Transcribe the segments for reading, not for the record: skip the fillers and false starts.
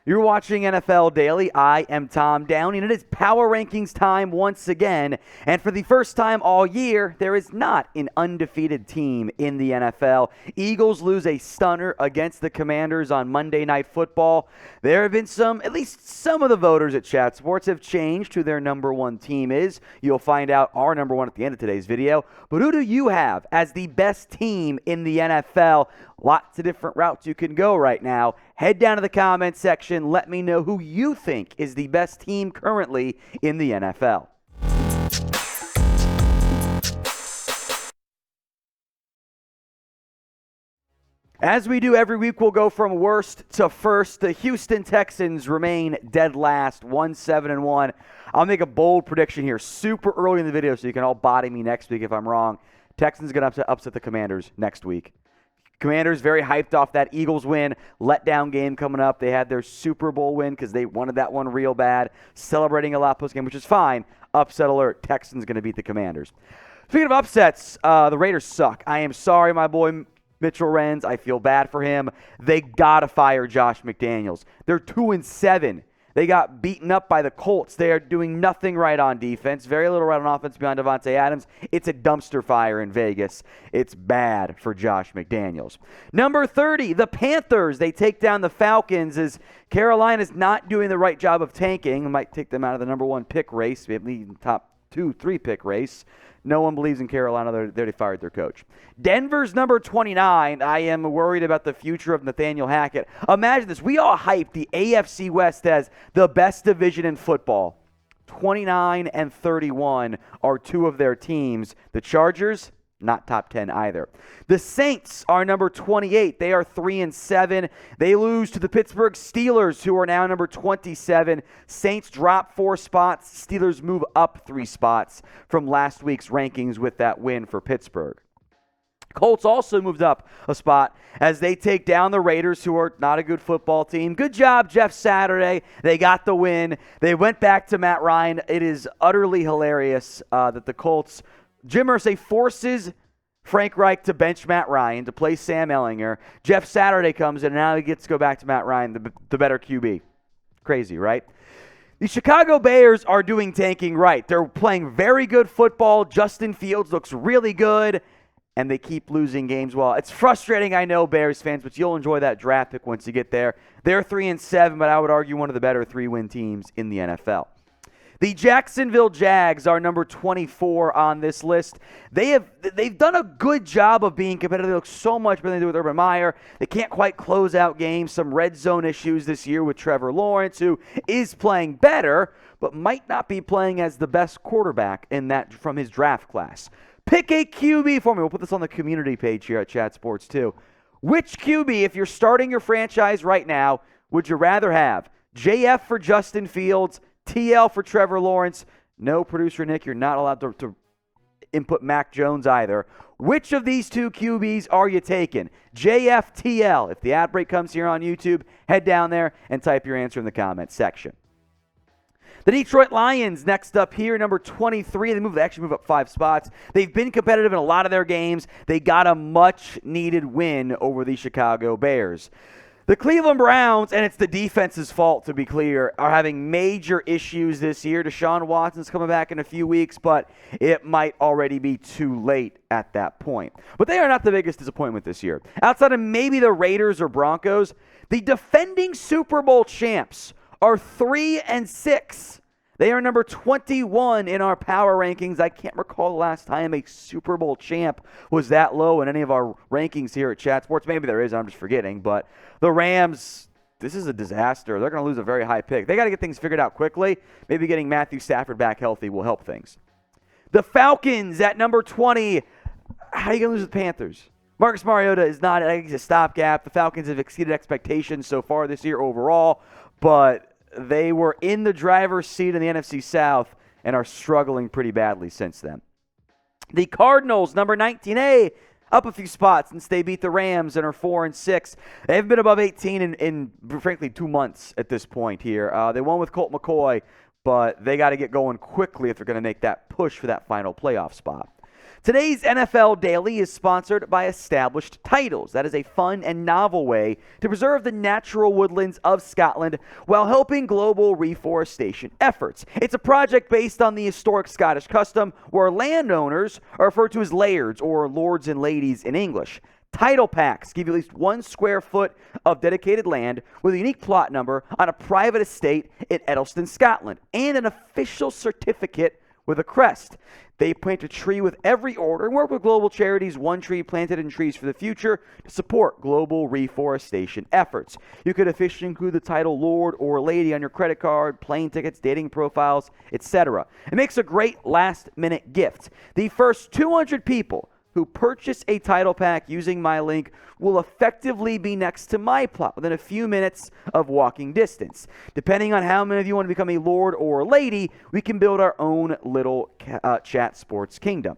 You're watching NFL Daily. I am Tom Downey, and it is Power Rankings time once again. And for the first time all year, there is not an undefeated team in the NFL. Eagles lose a stunner against the Commanders on Monday Night Football. There have been at least some of the voters at Chat Sports have changed who their number one team is. You'll find out our number one at the end of today's video. But who do you have as the best team in the NFL? Lots of different routes you can go right now. Head down to the comments section. Let me know who you think is the best team currently in the NFL. As we do every week, we'll go from worst to first. The Houston Texans remain dead last, 1-7-1. I'll make a bold prediction here super early in the video so you can all body me next week if I'm wrong. Texans going to upset the Commanders next week. Commanders very hyped off that Eagles win. Letdown game coming up. They had their Super Bowl win because they wanted that one real bad. Celebrating a lot post game, which is fine. Upset alert. Texans going to beat the Commanders. Speaking of upsets, the Raiders suck. I am sorry, my boy Mitchell Renz. I feel bad for him. They got to fire Josh McDaniels. They're 2-7. They got beaten up by the Colts. They are doing nothing right on defense. Very little right on offense beyond Devontae Adams. It's a dumpster fire in Vegas. It's bad for Josh McDaniels. Number 30, the Panthers. They take down the Falcons as Carolina's not doing the right job of tanking. It might take them out of the number one pick race, maybe the top 2-3 pick race. No one believes in Carolina. They already fired their coach. Denver's number 29. I am worried about the future of Nathaniel Hackett. Imagine this. We all hyped the AFC West as the best division in football. 29 and 31 are two of their teams. The Chargers, not top 10 either. The Saints are number 28. They are 3-7. They lose to the Pittsburgh Steelers, who are now number 27. Saints drop 4 spots. Steelers move up 3 spots from last week's rankings with that win for Pittsburgh. Colts also moved up a spot as they take down the Raiders, who are not a good football team. Good job, Jeff Saturday. They got the win. They went back to Matt Ryan. It is utterly hilarious that the Colts, Jim Irsay forces Frank Reich to bench Matt Ryan to play Sam Ehlinger. Jeff Saturday comes in, and now he gets to go back to Matt Ryan, the better QB. Crazy, right? The Chicago Bears are doing tanking right. They're playing very good football. Justin Fields looks really good, and they keep losing games. Well, it's frustrating, I know, Bears fans, but you'll enjoy that draft pick once you get there. They're 3-7, but I would argue one of the better 3-win teams in the NFL. The Jacksonville Jags are number 24 on this list. They've done a good job of being competitive. They look so much better than they do with Urban Meyer. They can't quite close out games. Some red zone issues this year with Trevor Lawrence, who is playing better, but might not be playing as the best quarterback in that from his draft class. Pick a QB for me. We'll put this on the community page here at Chat Sports too. Which QB, if you're starting your franchise right now, would you rather have? JF for Justin Fields, TL for Trevor Lawrence. No, producer Nick, you're not allowed to input Mac Jones either. Which of these two QBs are you taking? JF, TL. If the ad break comes here on YouTube, head down there and type your answer in the comments section. The Detroit Lions next up here, number 23. They actually move up 5 spots. They've been competitive in a lot of their games. They got a much-needed win over the Chicago Bears. The Cleveland Browns, and it's the defense's fault to be clear, are having major issues this year. Deshaun Watson's coming back in a few weeks, but it might already be too late at that point. But they are not the biggest disappointment this year. Outside of maybe the Raiders or Broncos, the defending Super Bowl champs are 3-6. They are number 21 in our power rankings. I can't recall the last time a Super Bowl champ was that low in any of our rankings here at Chat Sports. Maybe there is, I'm just forgetting. But the Rams, this is a disaster. They're going to lose a very high pick. They got to get things figured out quickly. Maybe getting Matthew Stafford back healthy will help things. The Falcons at number 20. How are you going to lose to the Panthers? Marcus Mariota is not, I think he's a stopgap. The Falcons have exceeded expectations so far this year overall, but they were in the driver's seat in the NFC South and are struggling pretty badly since then. The Cardinals, number 19A, up a few spots since they beat the Rams and are 4-6. They haven't been above 18 in frankly 2 months at this point here. They won with Colt McCoy, but they got to get going quickly if they're going to make that push for that final playoff spot. Today's NFL Daily is sponsored by Established Titles. That is a fun and novel way to preserve the natural woodlands of Scotland while helping global reforestation efforts. It's a project based on the historic Scottish custom where landowners are referred to as lairds or lords and ladies in English. Title packs give you at least 1 square foot of dedicated land with a unique plot number on a private estate in Edelston, Scotland, and an official certificate with a crest. They plant a tree with every order and work with global charities, One Tree Planted and Trees for the Future, to support global reforestation efforts. You could officially include the title Lord or Lady on your credit card, plane tickets, dating profiles, etc. It makes a great last-minute gift. The first 200 people who purchase a title pack using my link will effectively be next to my plot within a few minutes of walking distance. Depending on how many of you want to become a lord or lady, we can build our own little chat sports kingdom.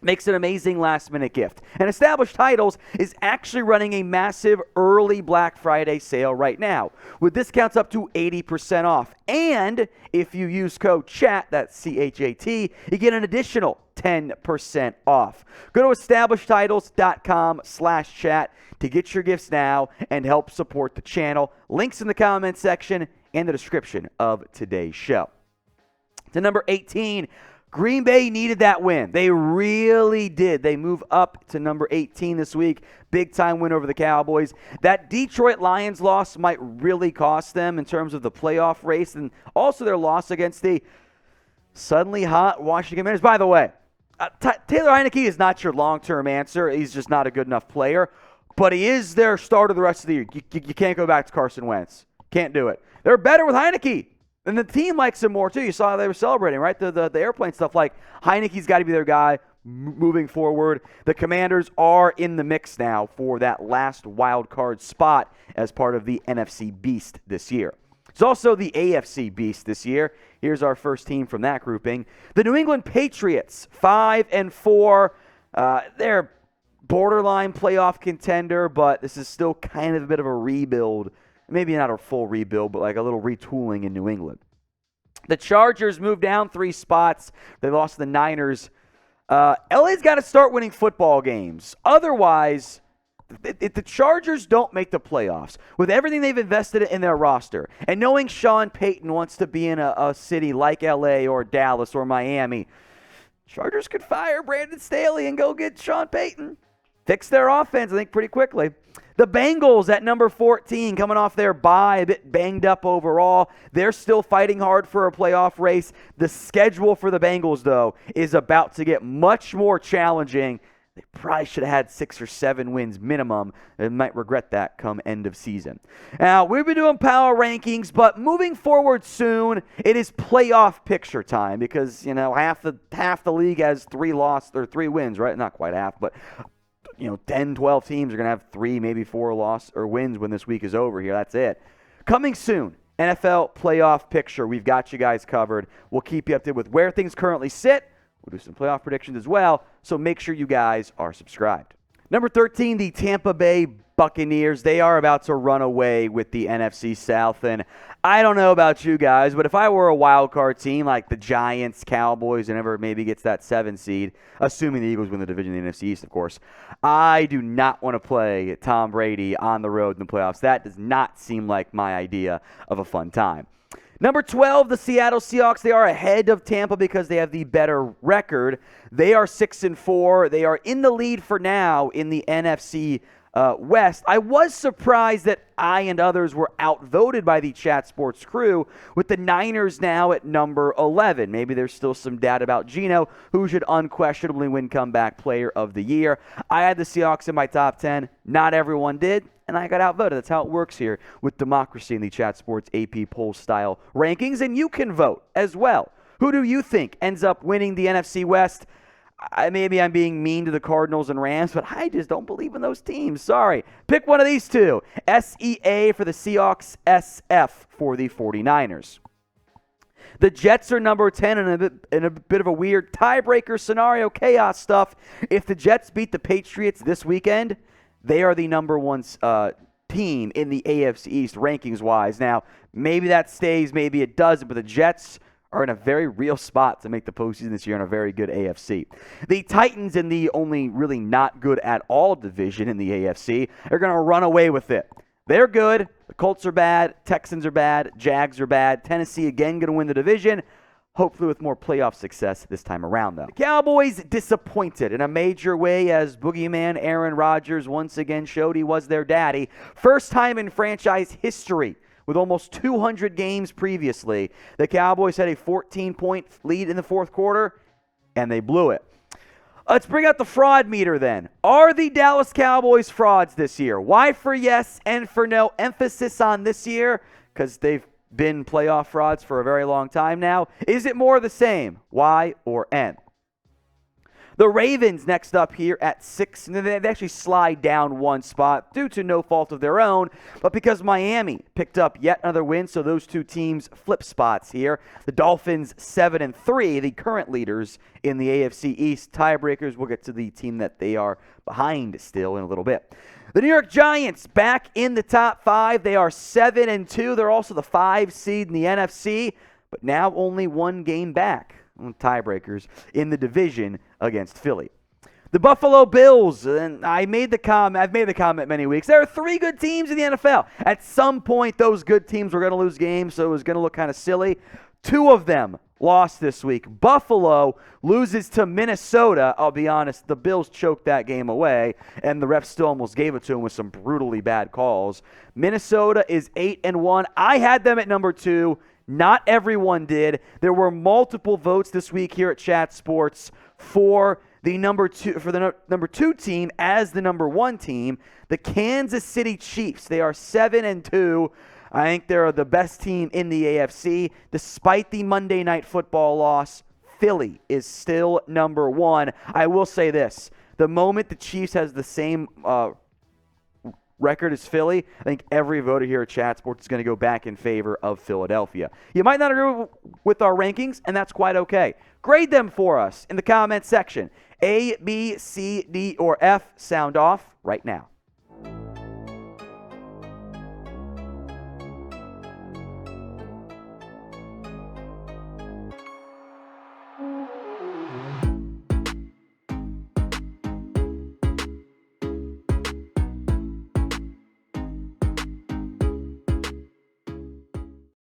Makes an amazing last-minute gift. And Established Titles is actually running a massive early Black Friday sale right now, with discounts up to 80% off. And if you use code CHAT, that's CHAT, you get an additional 10% off. Go to establishedtitles.com/chat to get your gifts now and help support the channel. Links in the comments section and the description of today's show. To number 18, Green Bay needed that win. They really did. They move up to number 18 this week. Big time win over the Cowboys. That Detroit Lions loss might really cost them in terms of the playoff race and also their loss against the suddenly hot Washington Commanders. By the way, Taylor Heineke is not your long-term answer. He's just not a good enough player. But he is their starter the rest of the year. You can't go back to Carson Wentz. Can't do it. They're better with Heineke. And the team likes him more, too. You saw how they were celebrating, right? The airplane stuff. Like, Heineke's got to be their guy moving forward. The Commanders are in the mix now for that last wild card spot as part of the NFC Beast this year. It's also the AFC Beast this year. Here's our first team from that grouping. The New England Patriots, 5-4. They're borderline playoff contender, but this is still kind of a bit of a rebuild. Maybe not a full rebuild, but like a little retooling in New England. The Chargers moved down 3 spots. They lost to the Niners. LA's got to start winning football games. Otherwise, if the Chargers don't make the playoffs, with everything they've invested in their roster, and knowing Sean Payton wants to be in a city like LA or Dallas or Miami, Chargers could fire Brandon Staley and go get Sean Payton. Fix their offense, I think, pretty quickly. The Bengals at number 14, coming off their bye, a bit banged up overall. They're still fighting hard for a playoff race. The schedule for the Bengals, though, is about to get much more challenging. They probably should have had 6 or 7 wins minimum. They might regret that come end of season. Now, we've been doing power rankings, but moving forward soon, it is playoff picture time because, you know, half the league has 3 wins, right? Not quite half, but 10, 12 teams are going to have 3, maybe 4 losses or wins when this week is over here. That's it. Coming soon, NFL playoff picture. We've got you guys covered. We'll keep you updated with where things currently sit. We'll do some playoff predictions as well, so make sure you guys are subscribed. Number 13, the Tampa Bay Buccaneers. They are about to run away with the NFC South, and I don't know about you guys, but if I were a wild card team like the Giants, Cowboys, and ever maybe gets that 7 seed, assuming the Eagles win the division in the NFC East, of course, I do not want to play Tom Brady on the road in the playoffs. That does not seem like my idea of a fun time. Number 12, the Seattle Seahawks. They are ahead of Tampa because they have the better record. They are 6-4. They are in the lead for now in the NFC West. I was surprised that I and others were outvoted by the Chat Sports crew, with the Niners now at number 11. Maybe there's still some doubt about Geno, who should unquestionably win Comeback Player of the Year. I had the Seahawks in my top 10. Not everyone did, and I got outvoted. That's how it works here with democracy in the Chat Sports AP poll style rankings, and you can vote as well. Who do you think ends up winning the NFC West? Maybe I'm being mean to the Cardinals and Rams, but I just don't believe in those teams. Sorry. Pick one of these two. SEA for the Seahawks, SF for the 49ers. The Jets are number 10 in a bit of a weird tiebreaker scenario, chaos stuff. If the Jets beat the Patriots this weekend, they are the number 1 team in the AFC East rankings-wise. Now, maybe that stays, maybe it doesn't, but the Jets are in a very real spot to make the postseason this year in a very good AFC. The Titans in the only really not good at all division in the AFC are going to run away with it. They're good. The Colts are bad. Texans are bad. Jags are bad. Tennessee again going to win the division. Hopefully with more playoff success this time around, though. The Cowboys disappointed in a major way as Boogeyman Aaron Rodgers once again showed he was their daddy. First time in franchise history with almost 200 games previously. The Cowboys had a 14-point lead in the fourth quarter, and they blew it. Let's bring out the fraud meter then. Are the Dallas Cowboys frauds this year? Why for yes and for no? Emphasis on this year because they've been playoff frauds for a very long time now. Is it more of the same? Y or N? The Ravens next up here at 6. They actually slide down one spot due to no fault of their own, but because Miami picked up yet another win, so those two teams flip spots here. The Dolphins 7-3, the current leaders in the AFC East. Tiebreakers, we'll get to the team that they are behind still in a little bit. The New York Giants back in the top 5. They are 7-2. They're also the 5 seed in the NFC, but now only one game back on tiebreakers in the division against Philly. The Buffalo Bills, and I've made the comment many weeks, there are 3 good teams in the NFL. At some point, those good teams were going to lose games, so it was going to look kind of silly. 2 of them lost this week. Buffalo loses to Minnesota. I'll be honest, the Bills choked that game away, and the refs still almost gave it to them with some brutally bad calls. Minnesota is 8-1. I had them at number 2. Not everyone did. There were multiple votes this week here at Chat Sports for the number 2 team as the number 1 team, the Kansas City Chiefs. They are 7-2. I think they're the best team in the AFC. Despite the Monday Night Football loss, Philly is still number 1. I will say this. The moment the Chiefs has the same record as Philly, I think every voter here at Chat Sports is going to go back in favor of Philadelphia. You might not agree with our rankings, and that's quite okay. Grade them for us in the comments section. A, B, C, D, or F. Sound off right now.